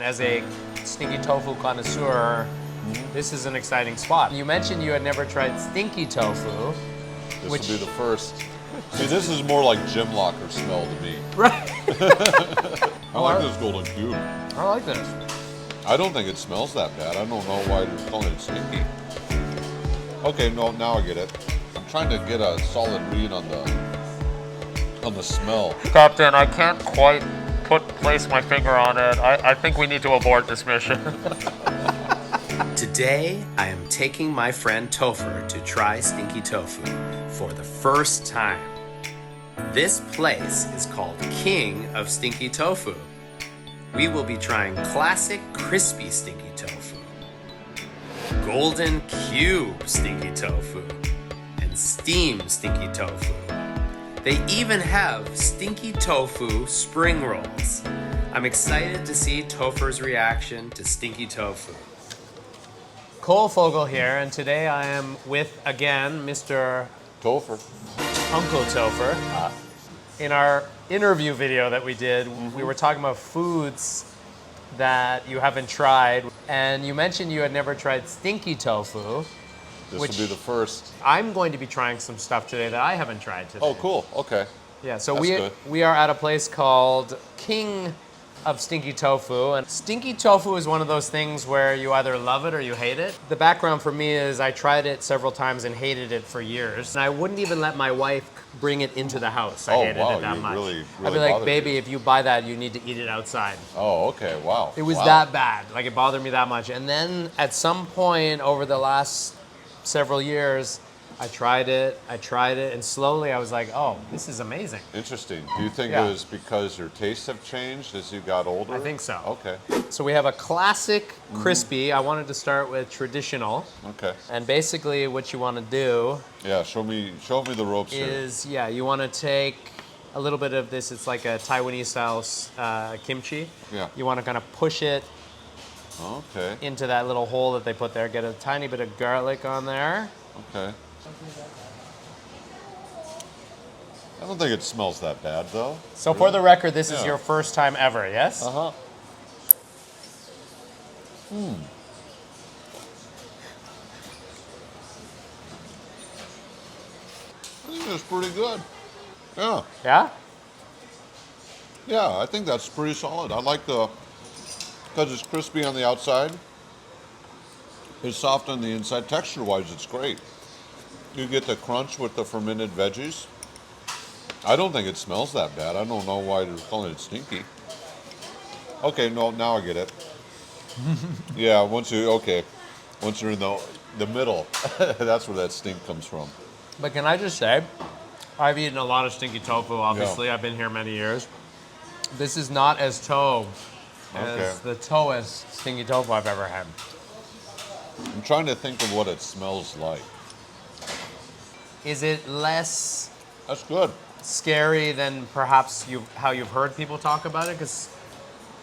As a stinky tofu connoisseur, this is an exciting spot. You mentioned you had never tried stinky tofu. This will be the first. See, this is more like gym locker smell to me. Right. I like this golden cube. I like this. I don't think it smells that bad. I don't know why they're calling it stinky. Okay, no, now I get it. I'm trying to get a solid read on the smell. Captain, I can't quite place my finger on it. I think we need to abort this mission. Today, I am taking my friend Topher to try stinky tofu for the first time. This place is called King of Stinky Tofu. We will be trying classic crispy stinky tofu, golden cube stinky tofu, and steamed stinky tofu. They even have stinky tofu spring rolls. I'm excited to see Topher's reaction to stinky tofu. Cole Fogel here, and today I am with, again, Mr. Topher. Uncle Topher. In our interview video that we did, we were talking about foods that you haven't tried, and you mentioned you had never tried stinky tofu. This will be the first. I'm going to be trying some stuff today that I haven't tried today. Oh, cool. Okay. Yeah, so That's we are at a place called King of Stinky Tofu, and stinky tofu is one of those things where you either love it or you hate it. The background for me is I tried it several times and hated it for years, and I wouldn't even let my wife bring it into the house. I hated it that much. I'd be like, baby, if you buy that, you need to eat it outside. Oh, okay. Wow. It was that bad. Like, it bothered me that much. And then at some point over the last several years, I tried it, and slowly I was like, oh, this is amazing. Interesting. Do you think it was because your tastes have changed as you got older? I think so. Okay. So we have a classic crispy. I wanted to start with traditional. Okay. And basically what you want to do show me the ropes is, you want to take a little bit of this, it's like a Taiwanese style kimchi. Yeah. You want to kind of push it into that little hole that they put there. Get a tiny bit of garlic on there. Okay. I don't think it smells that bad, though. So for the record, this is your first time ever, yes? Uh-huh. I think that's pretty good. Yeah. Yeah? Yeah, I think that's pretty solid. I like because it's crispy on the outside. It's soft on the inside. Texture-wise, it's great. You get the crunch with the fermented veggies. I don't think it smells that bad. I don't know why they're calling it stinky. Okay, no, now I get it. Yeah, once you're in the middle, that's where that stink comes from. But can I just say, I've eaten a lot of stinky tofu, obviously. Yeah. I've been here many years. This is not as as the toest stinky tofu I've ever had. I'm trying to think of what it smells like. Is it less... That's good. Scary than perhaps how you've heard people talk about it? Because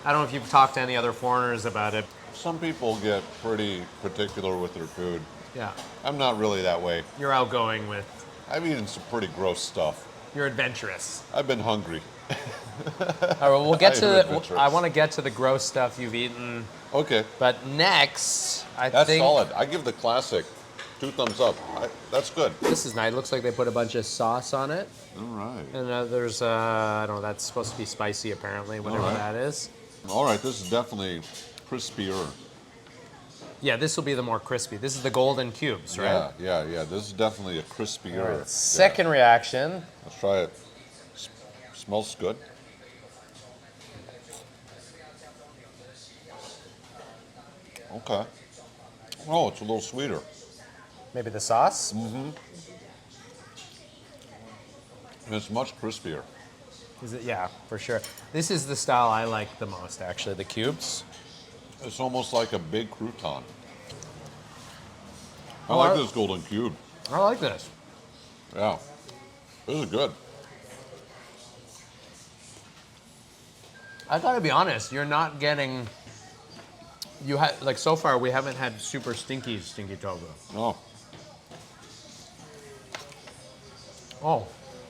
I don't know if you've talked to any other foreigners about it. Some people get pretty particular with their food. Yeah. I'm not really that way. You're outgoing with... I've eaten some pretty gross stuff. You're adventurous. I've been hungry. All right, well, we'll get to I want to get to the gross stuff you've eaten. Okay. But next, I think... That's solid. I give the classic 2 thumbs up. That's good. This is nice. It looks like they put a bunch of sauce on it. All right. And there's, I don't know, that's supposed to be spicy apparently, whatever that is. All right, this is definitely crispier. Yeah, this will be the more crispy. This is the golden cubes, right? Yeah. This is definitely a crispier. Right. Second reaction. Let's try it. Smells good. Okay. Oh, it's a little sweeter. Maybe the sauce? Mm-hmm. And it's much crispier. Is it? Yeah, for sure. This is the style I like the most, actually, the cubes. It's almost like a big crouton. I like this golden cube. I like this. Yeah. This is good. I gotta be honest, you're not getting... so far, we haven't had super stinky tofu. No. Oh,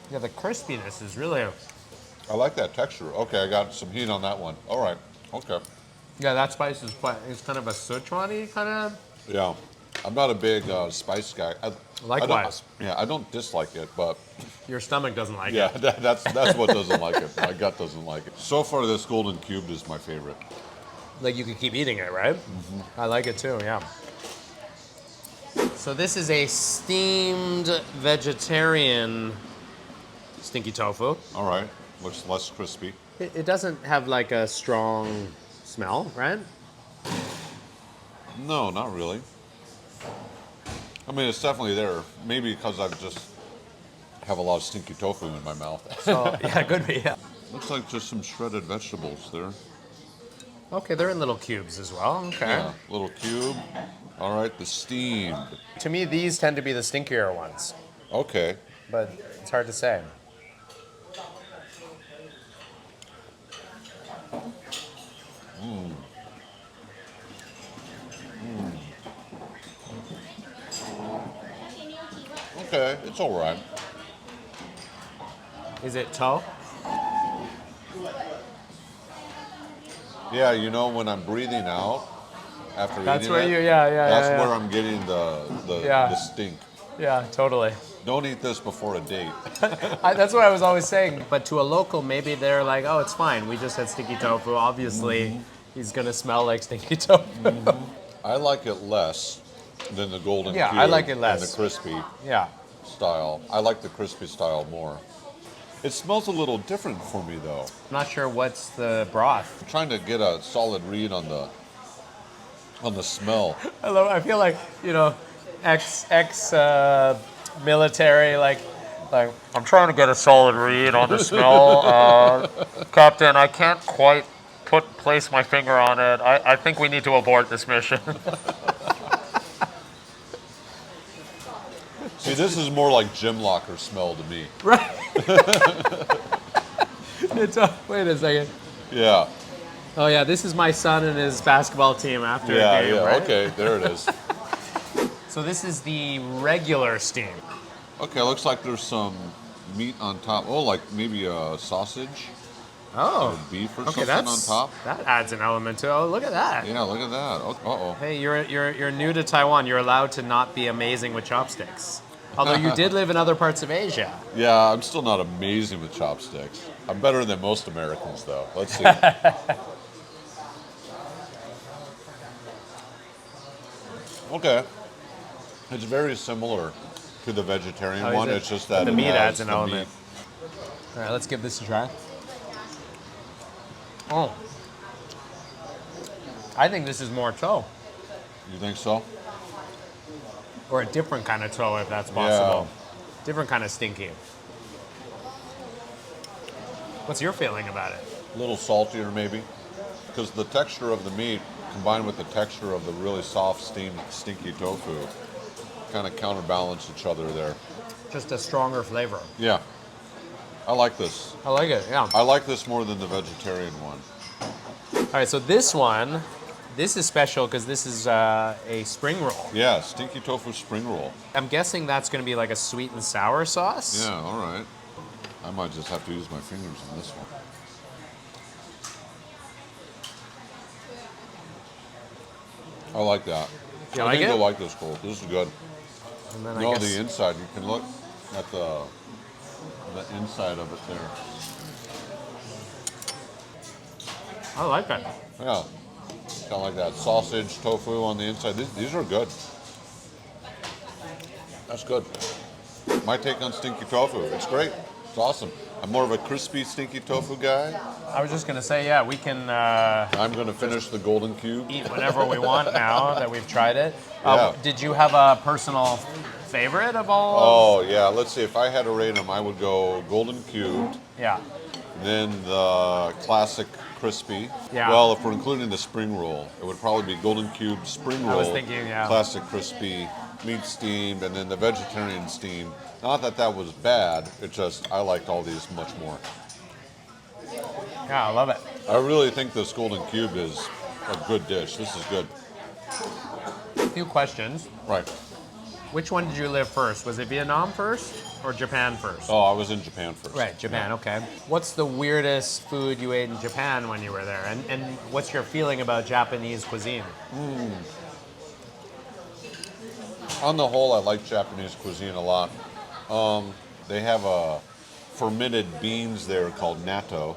yeah, the crispiness is really... I like that texture. Okay, I got some heat on that one. All right. Okay. Yeah, that spice is quite, it's kind of a Sichuan-y kind of. Yeah. I'm not a big spice guy. Likewise. I don't dislike it, but Your stomach doesn't like yeah, it. that's what doesn't like it. My gut doesn't like it. So far, this golden cubed is my favorite. Like you could keep eating it, right? I like it too, yeah. So this is a steamed vegetarian stinky tofu. All right, looks less crispy. It doesn't have like a strong smell, right? No, not really. I mean, it's definitely there. Maybe because I just have a lot of stinky tofu in my mouth. So yeah, could be. Yeah. Looks like just some shredded vegetables there. Okay, they're in little cubes as well. Okay. Yeah, little cube. All right, the steamed. To me, these tend to be the stinkier ones, Okay. but it's hard to say. Okay, it's all right. Is it toe? Yeah, you know, when I'm breathing out after That's eating where it, you, yeah. that's where I'm getting the stink. Yeah, totally. Don't eat this before a date. That's what I was always saying. But to a local, maybe they're like, oh, it's fine. We just had stinky tofu. Obviously, he's going to smell like stinky tofu. I like it less than the golden Yeah, cube I like it less. and the crispy Yeah. style. I like the crispy style more. It smells a little different for me, though. I'm not sure what's the broth. I'm trying to get a solid read on the smell. I feel like, military, like I'm trying to get a solid read on the smell. Captain, I can't quite place my finger on it. I think we need to abort this mission. See, this is more like gym locker smell to me. Right. Wait a second. Yeah. Oh yeah, this is my son and his basketball team after a game, Yeah. right? Okay, there it is. So this is the regular steam. Okay, looks like there's some meat on top. Oh, like maybe a sausage, Oh. or beef or Okay, something on top. that adds an element to it. Oh, look at that. Yeah, look at that. Uh-oh. Hey, you're new to Taiwan. You're allowed to not be amazing with chopsticks. Although you did live in other parts of Asia. Yeah, I'm still not amazing with chopsticks. I'm better than most Americans, though. Let's see. Okay. It's very similar to the vegetarian Oh, is one. it? It's just that The it meat has adds an the element. meat. All right, let's give this a try. Oh. I think this is more toe. You think so? Or a different kind of toe, if that's possible. Different kind of stinky. What's your feeling about it? A little saltier, maybe. Because the texture of the meat combined with the texture of the really soft steamed stinky tofu kind of counterbalance each other there. Just a stronger flavor. Yeah. I like this. I like it, yeah. I like this more than the vegetarian one. All right, so this is special because this is a spring roll. Yeah, stinky tofu spring roll. I'm guessing that's going to be like a sweet and sour sauce. Yeah, all right. I might just have to use my fingers on this one. I like that. You I like think it? you'll like this, Cole. This is good. And then No, I guess the inside. You can look at the inside of it there. I like that. Yeah, kind of like that sausage tofu on the inside. These are good. That's good. My take on stinky tofu. It's great. It's awesome. I'm more of a crispy stinky tofu guy. I was just going to say, yeah, we can I'm going to finish the golden cube. eat whatever we want now that we've tried it. Yeah. Did you have a personal favorite of all? Oh yeah, let's see. If I had to rate them, I would go golden cubed, Yeah. then the classic crispy. Yeah. Well, if we're including the spring roll, it would probably be golden cubed spring roll. I was thinking, yeah. Classic crispy, meat steamed, and then the vegetarian steamed. Not that that was bad. It's just I liked all these much more. Yeah, I love it. I really think this golden cube is a good dish. This is good. A few questions. Right. Which one did you live first? Was it Vietnam first or Japan first? Oh, I was in Japan first. Right, Japan, okay. What's the weirdest food you ate in Japan when you were there? And what's your feeling about Japanese cuisine? On the whole, I like Japanese cuisine a lot. They have fermented beans there called natto.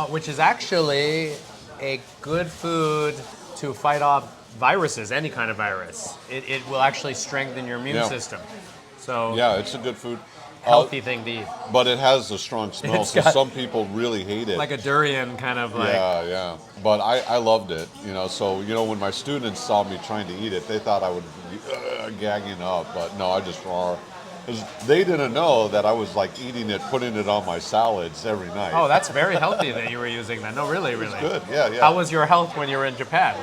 Which is actually a good food to fight off viruses, any kind of virus. It will actually strengthen your immune system. So Yeah, it's a good food. healthy thing to eat. But it has a strong smell, It's so got- some people really hate it. Like a durian kind of like. Yeah. But I loved it, So, when my students saw me trying to eat it, they thought I would be gagging up. But no, I just raw. 'Cause they didn't know that I was like eating it, putting it on my salads every night. Oh, that's very healthy that you were using that. No, really. Good, yeah. How was your health when you were in Japan?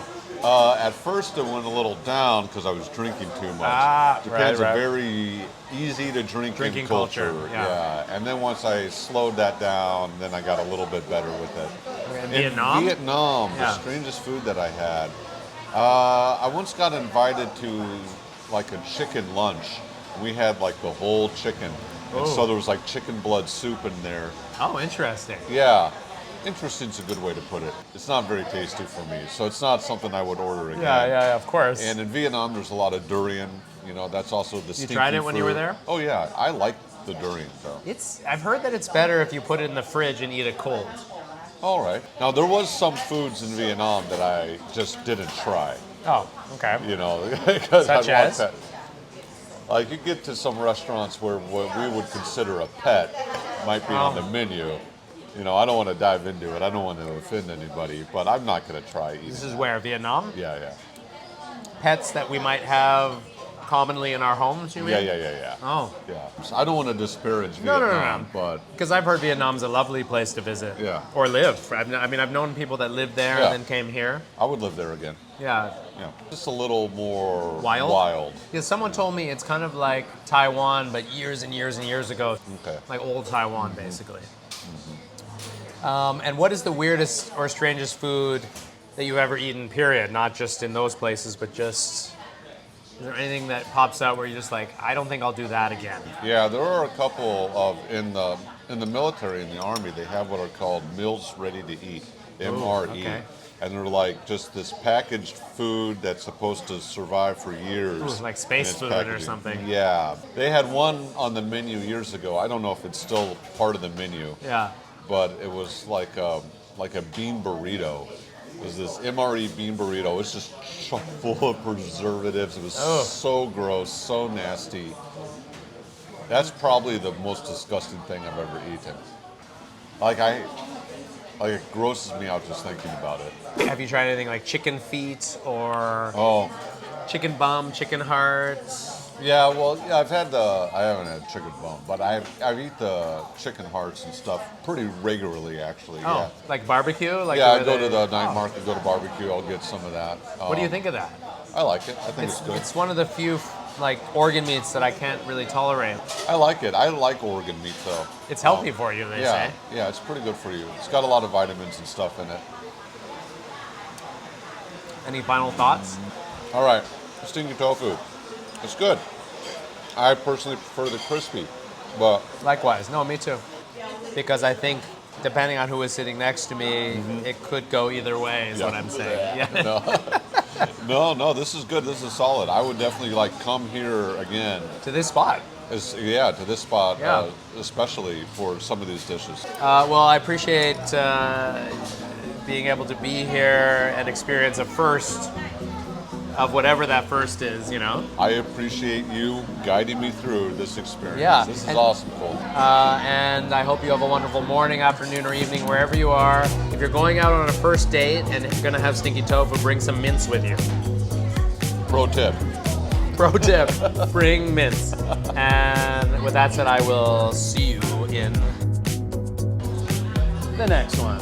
At first, it went a little down because I was drinking too much. Japan's right. a very easy to drink Drinking culture. culture, yeah. And then once I slowed that down, then I got a little bit better with it. In Vietnam? Vietnam, Yeah. the strangest food that I had. I once got invited to like a chicken lunch. We had like the whole chicken. And so there was like chicken blood soup in there. Oh, interesting. Yeah. Interesting's a good way to put it. It's not very tasty for me, so it's not something I would order again. Yeah, of course. And in Vietnam, there's a lot of durian. That's also the stinky tried it when you were fruit. there? Oh yeah, I like the durian though. I've heard that it's better if you put it in the fridge and eat it cold. All right. Now there was some foods in Vietnam that I just didn't try. Oh, okay. Because Such I want as? that. Like you get to some restaurants where what we would consider a pet might be on the menu. I don't want to dive into it. I don't want to offend anybody, but I'm not going to try either. This is where, Vietnam? Yeah. Pets that we might have commonly in our homes, you mean? Yeah. Oh. Yeah. So I don't want to disparage No. Vietnam, but Because I've heard Vietnam's a lovely place to visit. Yeah. Or live. I've known people that lived there Yeah. and then came here. I would live there again. Yeah. Yeah. Just a little more Wild? Yeah, someone told me it's kind of like Taiwan, but years and years and years ago. Okay. Like old Taiwan, basically. And what is the weirdest or strangest food that you've ever eaten, period? Not just in those places, but just... Is there anything that pops out where you're just like, I don't think I'll do that again? Yeah, there are a couple of in the military, in the army, they have what are called meals ready to eat, MRE. okay. And they're like just this packaged food that's supposed to survive for years. Ooh, like space in its food or packaging. something. Yeah. They had one on the menu years ago. I don't know if it's still part of the menu. Yeah. But it was like a bean burrito. It was this MRE bean burrito. It was just chock full of preservatives. It was so gross, so nasty. That's probably the most disgusting thing I've ever eaten. It grosses me out just thinking about it. Have you tried anything like chicken feet or Oh, chicken bum, chicken hearts? yeah. Well, yeah. I haven't had chicken bone, but I've eat the chicken hearts and stuff pretty regularly, actually. Oh, Yeah. like barbecue? Like Yeah, where I go they- to the night market, go to barbecue. I'll get some of that. What do you think of that? I like it. I think it's good. It's one of the few like organ meats that I can't really tolerate. I like it. I like organ meat though. It's healthy for you, they Yeah, say. yeah, it's pretty good for you. It's got a lot of vitamins and stuff in it. Any final thoughts? All right, stinky tofu. It's good. I personally prefer the crispy, but Likewise. No, me too. Because I think depending on who is sitting next to me, it could go either way is Yeah. what I'm saying. Yeah. no, this is good. This is solid. I would definitely come here again. To this spot. To this spot, Yeah. especially for some of these dishes. Well, I appreciate being able to be here and experience a first of whatever that first is, I appreciate you guiding me through this experience. Yeah, This is and- awesome, Cole. And I hope you have a wonderful morning, afternoon, or evening, wherever you are. If you're going out on a first date and you're going to have stinky tofu, bring some mince with you. Pro tip. Pro tip, bring mince. And with that said, I will see you in the next one.